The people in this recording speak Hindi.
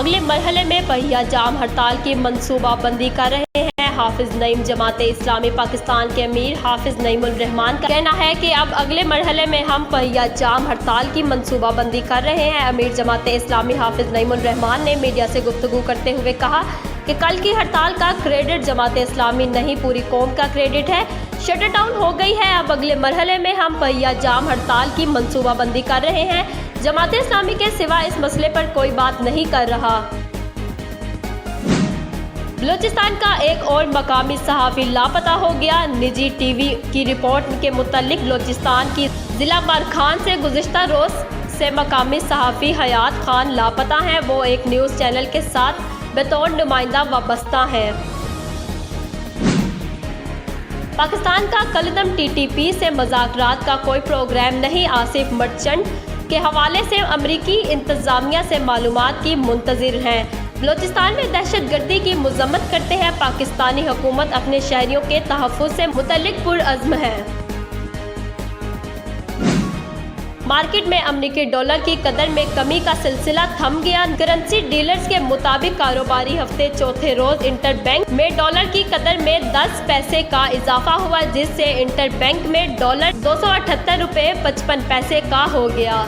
अगले मरहले में पहिया जाम हड़ताल की मंसूबाबंदी कर रहे हैं। हाफिज नईम जमाते इस्लामी पाकिस्तान के अमीर हाफिज नईमुल रहमान का कहना है कि अब अगले मरहले में हम पहिया जाम हड़ताल की मंसूबाबंदी कर रहे हैं। अमीर जमाते इस्लामी हाफिज नईमुल रहमान ने मीडिया से गुफ्तगू करते हुए कहा कि कल की हड़ताल का क्रेडिट जमाते इस्लामी नहीं, पूरी कौम का क्रेडिट है। शटर डाउन हो गई है। अब अगले मरहले में हम पहिया जाम हड़ताल की मंसूबाबंदी कर रहे हैं। जमाते इस्लामी के सिवा इस मसले पर कोई बात नहीं कर रहा। बलूचिस्तान का एक और मकामी सहाफ़ी लापता हो गया। निजी टीवी की रिपोर्ट के मुतालिक बलूचिस्तान की जिला बारखान से गुज़िश्ता रोज़ से मकामी सहाफ़ी हयात खान लापता हैं। वो एक न्यूज़ चैनल के साथ बतौर नुमाइंदा वाबस्ता हैं। पाकिस्तान का कलदम टीटीपी से मुज़ाकरात का कोई प्रोग्राम नहीं। आसिफ मर्चेंट के हवाले से अमरीकी इंतज़ामिया से मालूमात की मुंतज़िर हैं। बलूचिस्तान में दहशतगर्दी की मज़म्मत करते हैं। पाकिस्तानी हुकूमत अपने शहरियों के तहफ़्फ़ुज़ से मुतल्लिक़ पुरअज़्म है। मार्केट में अमरीकी डॉलर की कदर में कमी का सिलसिला थम गया। करेंसी डीलर्स के मुताबिक कारोबारी हफ्ते चौथे रोज इंटरबैंक में डॉलर की कदर में 10 पैसे का इजाफा हुआ, जिससे इंटरबैंक में डॉलर 278 रुपये 55 पैसे का हो गया।